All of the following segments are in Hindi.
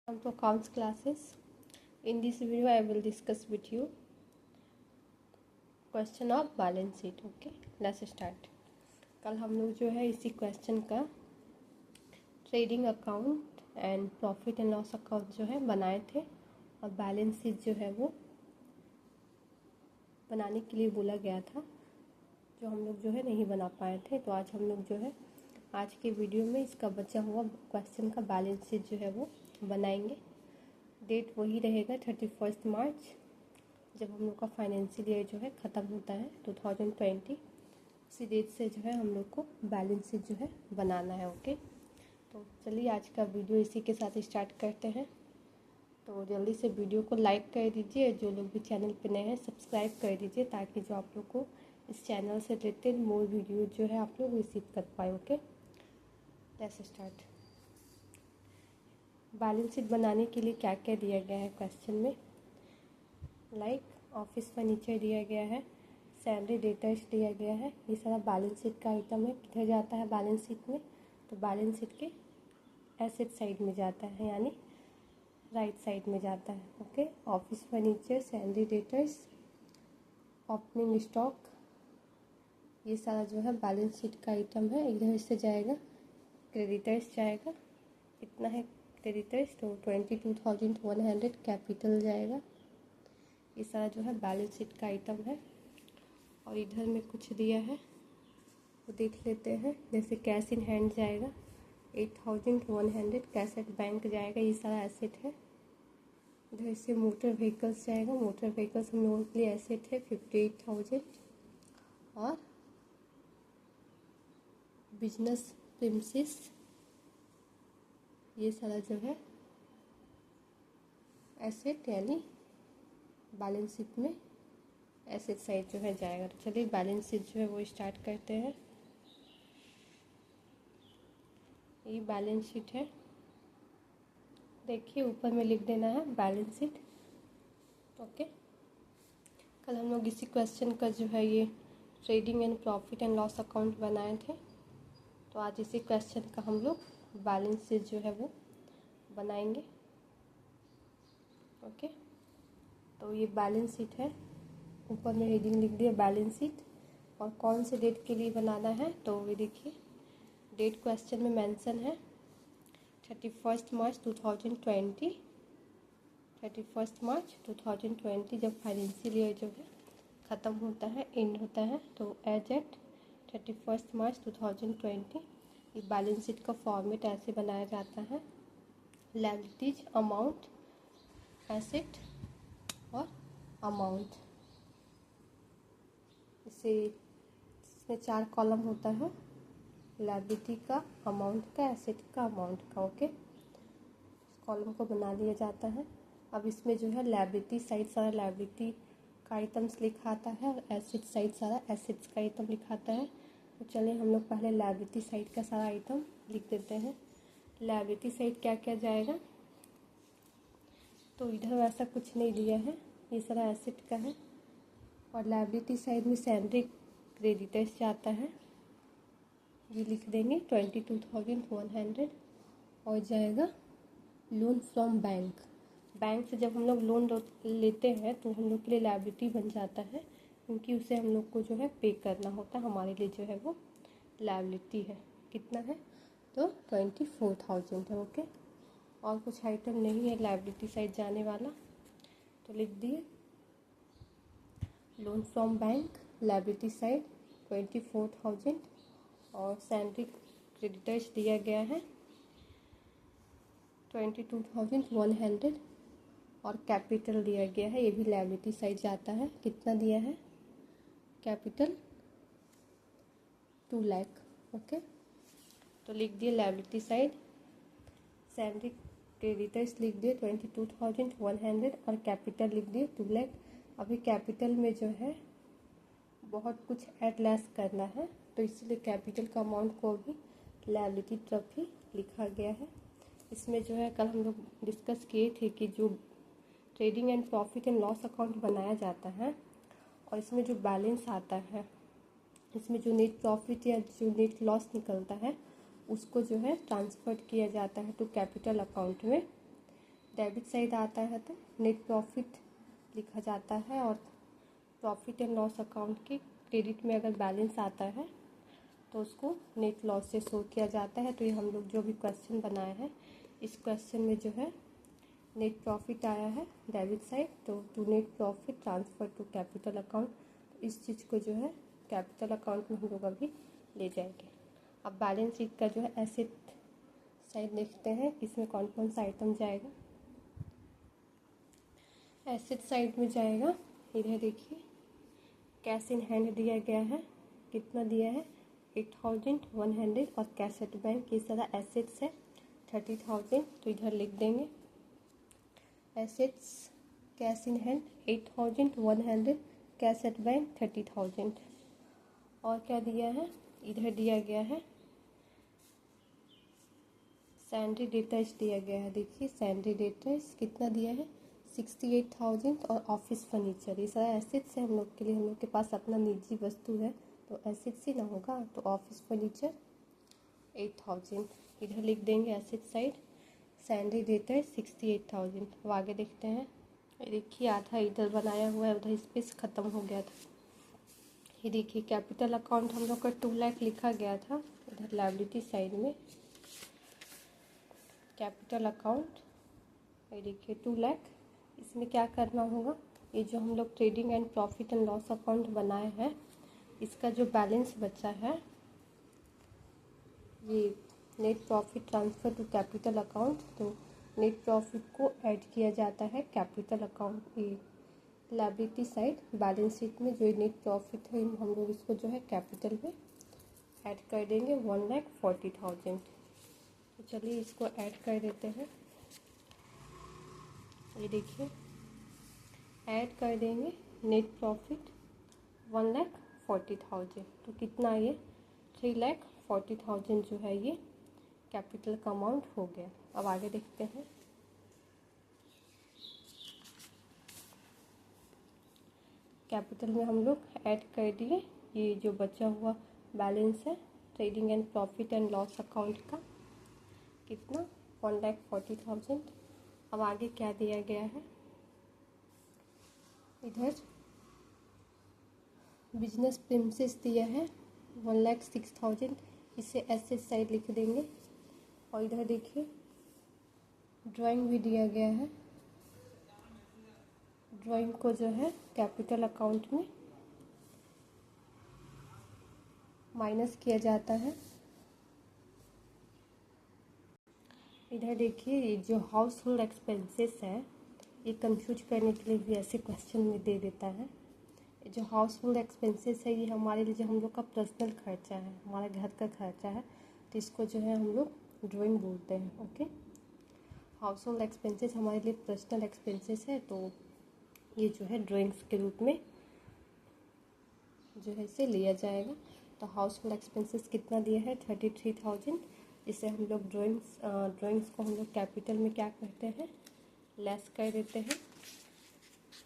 Welcome to accounts classes. In this video I will discuss with you question of balance sheet. Okay, let's start. कल हम लोग जो है इसी क्वेश्चन का trading account and profit and loss account जो है बनाए थे और बैलेंस शीट जो है वो बनाने के लिए बोला गया था, जो हम लोग जो है नहीं बना पाए थे। तो आज हम लोग जो है आज के वीडियो में इसका बचा हुआ क्वेश्चन का बैलेंस शीट जो है वो बनाएंगे। डेट वही रहेगा 31 मार्च, जब हम लोग का फाइनेंशियल ईयर जो है ख़त्म होता है 2020। उसी डेट से जो है हम लोग को बैलेंस शीट जो है बनाना है। ओके, तो चलिए आज का वीडियो इसी के साथ स्टार्ट करते हैं। तो जल्दी से वीडियो को लाइक कर दीजिए, जो लोग भी चैनल पे नए हैं सब्सक्राइब कर दीजिए, ताकि जो आप लोग को इस चैनल से रिलेटेड मोर वीडियो जो है आप लोग रिसीव कर पाए। Okay, let's start. Balance sheet बनाने के लिए क्या क्या दिया गया है क्वेश्चन में, लाइक ऑफिस फर्नीचर दिया गया है, सैलरी डेटर्स दिया गया है। ये सारा बैलेंस शीट का आइटम है। किधर जाता है बैलेंस शीट में? तो बैलेंस शीट के एसेट साइड में जाता है, यानी राइट साइड में जाता है। Okay, office furniture, salary debtors, opening stock, ये सारा जो है बैलेंस शीट का आइटम है। इधर से जाएगा क्रेडिटर्स जाएगा, कितना है क्रेडिटर्स? तो 22,100 कैपिटल जाएगा। ये सारा जो है बैलेंस शीट का आइटम है। और इधर में कुछ दिया है वो देख लेते हैं। जैसे कैश इन हैंड जाएगा 8,100, कैश एट बैंक जाएगा, ये सारा एसेट है। इधर से मोटर व्हीकल्स जाएगा, मोटर व्हीकल्स हम लोगों के लिए एसेट है 58,000। और बिजनेस प्रीमिसेस, ये सारा जो है एसेट, यानी बैलेंस शीट में एसेट साइड जो है जाएगा। तो चलिए बैलेंस शीट जो है वो स्टार्ट करते हैं। ये बैलेंस शीट है, देखिए ऊपर में लिख देना है बैलेंस शीट। ओके, कल हम लोग इसी क्वेश्चन का जो है ये trading and profit and loss account बनाए थे। तो आज इसी क्वेश्चन का हम लोग बैलेंस शीट जो है वो बनाएंगे। ओके, तो ये बैलेंस शीट है, ऊपर में हेडिंग लिख दिया बैलेंस शीट। और कौन से डेट के लिए बनाना है, तो ये देखिए डेट क्वेश्चन में मेंशन है 31 मार्च 2020। 31 मार्च 2020 जब फाइनेंशियल ईयर जो है ख़त्म होता है, एंड होता है, तो एज एट 31 मार्च 2020 ये बैलेंस शीट का फॉर्मेट ऐसे बनाया जाता है। लायबिलिटीज, अमाउंट, एसेट और अमाउंट, इसमें 4 कॉलम होता है, लायबिलिटी का, अमाउंट का, एसेट का, अमाउंट का। ओके, इस कॉलम को बना दिया जाता है। अब इसमें जो है लायबिलिटी साइड सारा लायबिलिटी का आइटम्स लिखा आता है और एसेट साइड सारा एसेट्स का आइटम लिखा आता है। तो चलिए हम लोग पहले लायबिलिटी साइड का सारा आइटम लिख देते हैं। लायबिलिटी साइड क्या क्या जाएगा, तो इधर वैसा कुछ नहीं दिया है, ये सारा एसेट का है। और लायबिलिटी साइड में सैलरी क्रेडिटर्स जाता है, ये लिख देंगे 22,100। और जाएगा लोन फ्रॉम बैंक। बैंक से जब हम लोग लोन लेते हैं तो हम लोग के लिए लायबिलिटी बन जाता है, क्योंकि उसे हम लोग को जो है पे करना होता है, हमारे लिए जो है वो लायबिलिटी है। कितना है? तो 24,000 है। ओके, और कुछ आइटम नहीं है लायबिलिटी साइड जाने वाला, तो लिख दिए loan from bank, liability side 24,000। और सैलरी क्रेडिटर्स दिया गया है 22,100। और कैपिटल दिया गया है, ये भी लायबिलिटी साइड जाता है। कितना दिया है कैपिटल? 2 लाख। ओके, तो लिख दिए लायबिलिटी साइड, सैलरी क्रेडिटर्स लिख दिए 22,100 और कैपिटल लिख दिए 2 लाख। अभी कैपिटल में जो है बहुत कुछ ऐड लेस करना है, तो इसलिए कैपिटल का अमाउंट को भी लायबिलिटी तरफ ही लिखा गया है। इसमें जो है कल हम लोग डिस्कस किए थे कि जो trading and profit and loss account बनाया जाता है और इसमें जो बैलेंस आता है, इसमें जो नेट प्रॉफिट या जो नेट लॉस निकलता है उसको जो है ट्रांसफ़र किया जाता है टू कैपिटल अकाउंट में। डेबिट साइड आता है तो नेट प्रॉफिट लिखा जाता है, और प्रॉफिट एंड लॉस अकाउंट के क्रेडिट में अगर बैलेंस आता है तो उसको नेट लॉस से शो किया जाता है। तो ये हम लोग जो भी क्वेश्चन बनाए हैं, इस क्वेश्चन में जो है नेट प्रॉफिट आया है डेबिट साइड, तो to net profit transfer to capital account, तो इस चीज़ को जो है कैपिटल अकाउंट में हम लोग अभी ले जाएंगे। अब बैलेंस शीट का जो है एसेट साइड देखते हैं, इसमें कौन कौन सा आइटम जाएगा। एसेट साइड में जाएगा, इधर देखिए कैश इन हैंड दिया गया है, कितना दिया है 8100, और कैश एट बैंक ये सारा एसेट्स है 30,000, तो इधर लिख देंगे assets cash in hand 8100, cash at bank 30,000। और क्या दिया है, इधर दिया गया है सैलरी डेटर्स दिया गया है। देखिए सैलरी डेटर्स कितना दिया है 68,000, और ऑफिस फर्नीचर ये सारा एसेट्स है हम लोग के लिए। हम लोग के पास अपना निजी वस्तु है तो एसेट्स ही ना होगा, तो ऑफिस फर्नीचर 8,000 इधर लिख देंगे एसेट साइड। Salary debtors 68,000। अब आगे देखते हैं, ये देखिए आधा इधर बनाया हुआ है, उधर स्पेस ख़त्म हो गया था। ये देखिए कैपिटल अकाउंट हम लोग का 2 लाख लिखा गया था, इधर लायबिलिटी साइड में कैपिटल अकाउंट, ये देखिए 2 लाख। इसमें क्या करना होगा, ये जो हम लोग trading and profit and loss account बनाए हैं, इसका जो बैलेंस बचा है, ये net profit transfer to capital account, तो नेट प्रॉफिट को ऐड किया जाता है कैपिटल अकाउंट, ये लायबिलिटी साइड बैलेंस शीट में जो नेट प्रॉफिट है हम लोग इसको जो है कैपिटल में ऐड कर देंगे 1,40,000। तो चलिए इसको ऐड कर देते हैं। ये देखिए ऐड कर देंगे नेट प्रॉफिट 1,40,000, तो कितना ये 3,40,000 जो है ये कैपिटल का अमाउंट हो गया। अब आगे देखते हैं, कैपिटल में हम लोग ऐड कर दिए ये जो बचा हुआ बैलेंस है trading and profit and loss account का, कितना 1,40,000। अब आगे क्या दिया गया है, इधर बिजनेस प्रीमिसेस दिया है 1,06,000, इसे एसेट साइड लिख देंगे। और इधर देखिए ड्राइंग भी दिया गया है, ड्राइंग को जो है कैपिटल अकाउंट में माइनस किया जाता है। इधर देखिए ये जो हाउस होल्ड एक्सपेंसेस है, ये कंफ्यूज करने के लिए भी ऐसे क्वेश्चन में दे देता है। जो हाउस होल्ड एक्सपेंसेस है ये हमारे लिए जो हम लोग का पर्सनल खर्चा है, हमारा घर का खर्चा है, तो इसको जो है हम लोग ड्राइंग बोलते हैं। ओके, हाउस होल्ड एक्सपेंसेस हमारे लिए पर्सनल एक्सपेंसेस है, तो ये जो है ड्राइंग्स के रूप में जो है इसे लिया जाएगा। तो हाउस होल्ड एक्सपेंसेस कितना दिया है 33,000, इसे हम लोग ड्राइंग्स को हम लोग कैपिटल में क्या कहते हैं, लेस कर देते हैं।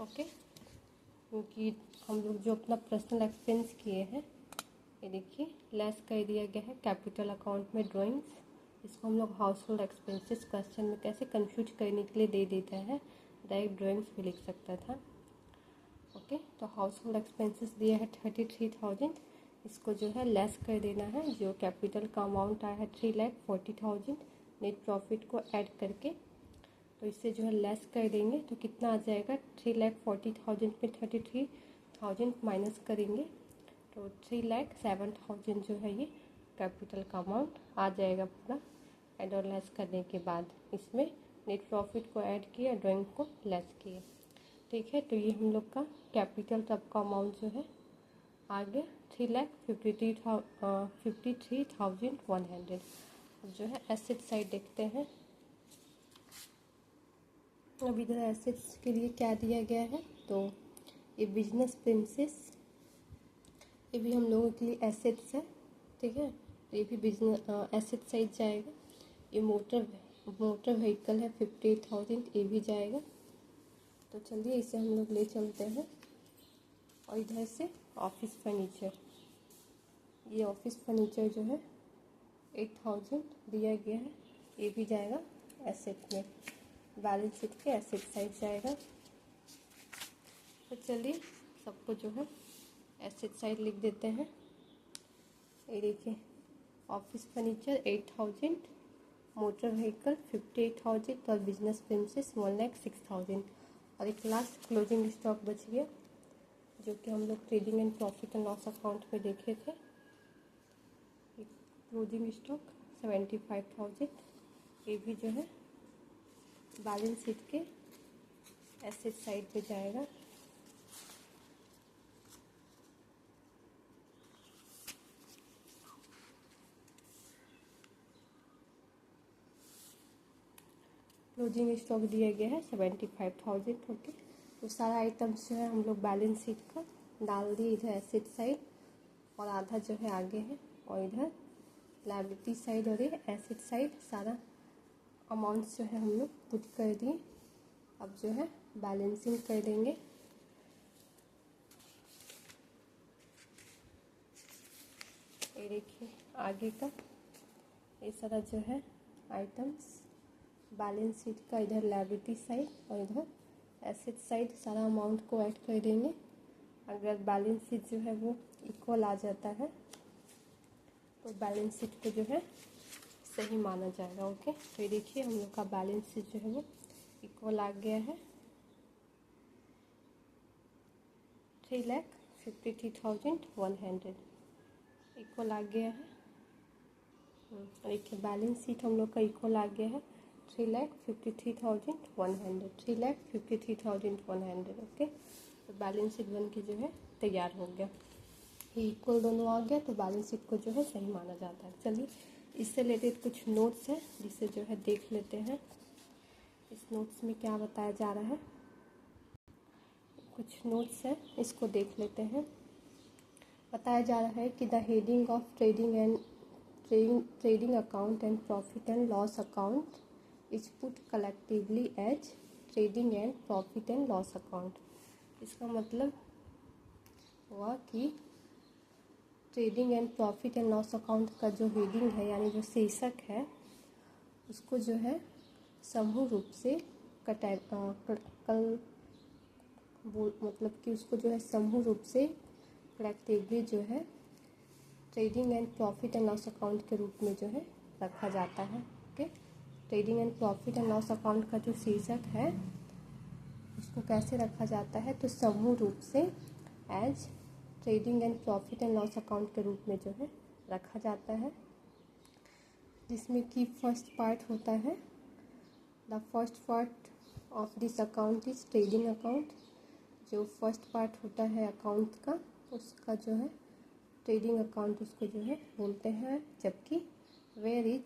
ओके, क्योंकि हम लोग जो अपना पर्सनल एक्सपेंस किए हैं, ये देखिए लेस कर दिया गया है कैपिटल अकाउंट में ड्राइंग्स। इसको हम लोग हाउस होल्ड एक्सपेंसेस क्वेश्चन में कैसे कंफ्यूज करने के लिए दे देता है, डायरेक्ट ड्राइंग्स भी लिख सकता था। ओके, तो हाउस होल्ड एक्सपेंसेस दिया है 33,000, इसको जो है लेस कर देना है, जो कैपिटल का अमाउंट आया है 3,40,000 नेट प्रॉफिट को ऐड करके, तो इससे जो है लेस कर देंगे तो कितना आ जाएगा 3,40,000 में 33,000 माइनस करेंगे तो 3,07,000 जो है ये कैपिटल का अमाउंट आ जाएगा पूरा ऐड और लेस करने के बाद। इसमें नेट प्रॉफिट को ऐड किया, ड्राइंग को लेस किया। ठीक है, तो ये हम लोग का कैपिटल तब का अमाउंट जो है आ गया 3,53,100। अब जो है एसेट साइड देखते हैं। अब इधर एसेट्स के लिए क्या दिया गया है, तो ये बिजनेस प्रीमिसेस, ये भी हम लोगों के लिए एसेट्स है। ठीक है, ये भी बिजनेस एसेट साइड जाएगा। ये मोटर व्हीकल है 58,000, ये भी जाएगा। तो चलिए इसे हम लोग ले चलते हैं। और इधर से ऑफिस फर्नीचर, ये ऑफिस फर्नीचर जो है 8,000 दिया गया है, ये भी जाएगा एसेट में। बैलेंस शीट के एसेट साइड जाएगा। तो चलिए सबको जो है एसेट साइड लिख देते हैं। ये देखिए, ऑफिस फर्नीचर 8000, मोटर व्हीकल 58,000 और बिजनेस प्रिंसेस 1,06,000। और एक लास्ट क्लोजिंग स्टॉक बच गया जो कि हम लोग trading and profit and loss account में देखे थे। क्लोजिंग स्टॉक 75,000, ये भी जो है बैलेंस शीट के एसेट साइड पे जाएगा। क्लोजिंग स्टॉक दिया गया है 75,000। ओके, तो सारा आइटम्स जो है हम लोग बैलेंस शीट का डाल दिए इधर एसेट साइड, और आधा जो है आगे है और इधर लायबिलिटी साइड और ये एसेट साइड सारा अमाउंट्स जो है हम लोग पुट कर दिए। अब जो है बैलेंसिंग कर देंगे। ये देखिए आगे का ये सारा जो है आइटम्स बैलेंस शीट का, इधर लायबिलिटी साइड और इधर एसेट साइड सारा अमाउंट को ऐड कर देंगे। अगर बैलेंस शीट जो है वो इक्वल आ जाता है तो बैलेंस शीट को जो है सही माना जाएगा। ओके, तो ये देखिए हम लोग का बैलेंस शीट जो है वो इक्वल आ गया है 3,53,100 इक्वल आ गया है। देखिए बैलेंस शीट हम लोग का इक्वल आ गया है 3,53,100, 3,53,100। ओके, तो बैलेंस शीट बन के जो है तैयार हो गया। ये इक्वल दोनों आ गया तो बैलेंस शीट को जो है सही माना जाता है। चलिए इससे रिलेटेड कुछ नोट्स हैं जिसे जो है देख लेते हैं। इस नोट्स में क्या बताया जा रहा है, कुछ नोट्स है इसको देख लेते हैं। बताया जा रहा है कि the heading of trading account and profit and loss account is put collectively as trading and profit and loss account. इसका मतलब हुआ कि trading and profit and loss account का जो हेडिंग है यानी जो शीर्षक है उसको जो है समूह रूप से मतलब कि उसको जो है समूह रूप से कलेक्टिवली जो है trading and profit and loss account के रूप में जो है रखा जाता है। Okay, trading and profit and loss account का जो शीर्षक है उसको कैसे रखा जाता है, तो समूह रूप से as trading and profit and loss account के रूप में जो है रखा जाता है, जिसमें कि फर्स्ट पार्ट होता है the first part of this account is trading account. जो फर्स्ट पार्ट होता है अकाउंट का उसका जो है ट्रेडिंग अकाउंट उसको जो है बोलते हैं, जबकि where is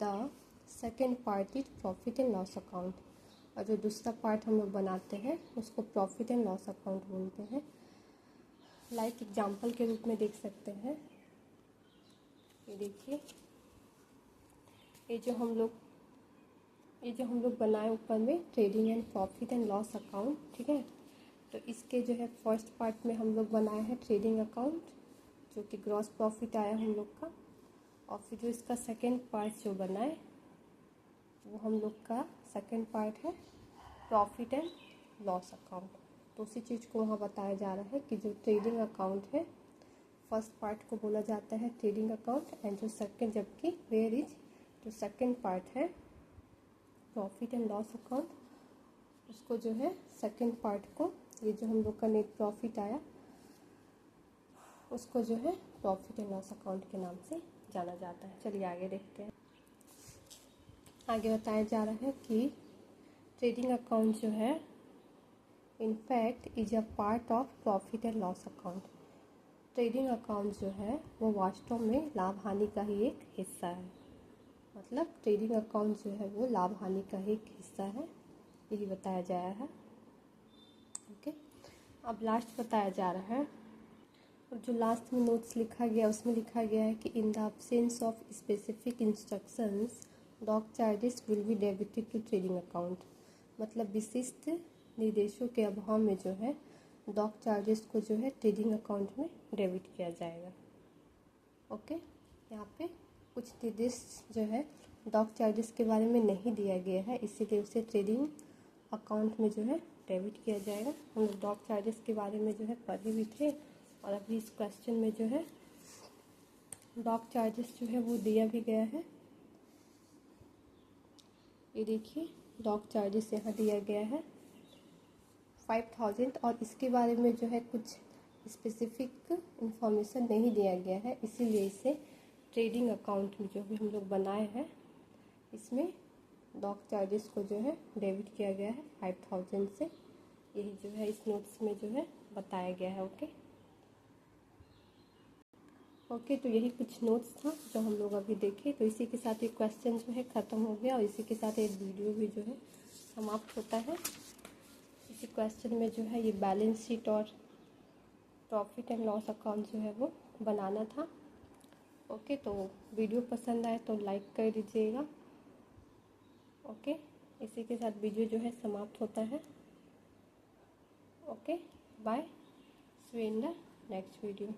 the second part is profit and loss account, और जो दूसरा पार्ट हम लोग बनाते हैं उसको प्रॉफिट एंड लॉस अकाउंट बोलते हैं। लाइक एग्जाम्पल के रूप में देख सकते हैं, ये देखिए ये जो हम लोग बनाए ऊपर में trading and profit and loss account, ठीक है। तो इसके जो है फर्स्ट पार्ट में हम लोग बनाए हैं ट्रेडिंग अकाउंट जो कि ग्रॉस प्रॉफिट आया हम लोग का, और फिर जो इसका सेकेंड पार्ट जो बनाए वो हम लोग का सेकेंड पार्ट है प्रॉफिट एंड लॉस अकाउंट। तो उसी चीज़ को वहाँ बताया जा रहा है कि जो ट्रेडिंग अकाउंट है फर्स्ट पार्ट को बोला जाता है ट्रेडिंग अकाउंट, एंड जो सेकेंड जबकि वेयर इज जो सेकेंड पार्ट है प्रॉफिट एंड लॉस अकाउंट उसको जो है सेकेंड पार्ट को ये जो हम लोग का नेट प्रॉफिट आया उसको जो है प्रॉफिट एंड लॉस अकाउंट के नाम से जाना जाता है। चलिए आगे देखते हैं। आगे बताया जा रहा है कि ट्रेडिंग अकाउंट जो है in fact is a part of profit and loss account. Trading account जो है वो वास्तव में लाभ हानि का ही एक हिस्सा है। मतलब ट्रेडिंग अकाउंट जो है वो लाभ हानि का ही एक हिस्सा है, यही बताया गया है। ओके, अब लास्ट बताया जा रहा है, और जो लास्ट में नोट्स लिखा गया उसमें लिखा गया है कि in the absence of specific instructions dock charges will be debited to trading account. मतलब विशिष्ट निर्देशों के अभाव में जो है डॉक चार्जेस को जो है ट्रेडिंग अकाउंट में डेबिट किया जाएगा। ओके, यहाँ पे कुछ निर्देश जो है डॉक चार्जेस के बारे में नहीं दिया गया है, इसीलिए उसे ट्रेडिंग अकाउंट में जो है डेबिट किया जाएगा। हम लोग डॉक चार्जेस के बारे में जो है पढ़े भी थे, और अभी इस क्वेश्चन में जो है डॉक चार्जेस जो है वो दिया भी गया है। ये देखिए डॉक चार्जेस यहाँ दिया गया है 5000, और इसके बारे में जो है कुछ स्पेसिफिक इंफॉर्मेशन नहीं दिया गया है, इसीलिए इसे ट्रेडिंग अकाउंट में जो भी हम लोग बनाए हैं इसमें डॉक चार्जेस को जो है डेबिट किया गया है 5000 से। यही जो है इस नोट्स में जो है बताया गया है। ओके, तो यही कुछ नोट्स था जो हम लोग अभी देखे। तो इसी के साथ ये क्वेश्चन जो है ख़त्म हो गया, और इसी के साथ एक वीडियो भी जो है समाप्त होता है। इसी क्वेश्चन में जो है ये बैलेंस शीट और प्रॉफिट एंड लॉस अकाउंट जो है वो बनाना था। ओके, तो वीडियो पसंद आए तो लाइक कर दीजिएगा। ओके, इसी के साथ वीडियो जो है समाप्त होता है। Okay, bye, see you in the next video.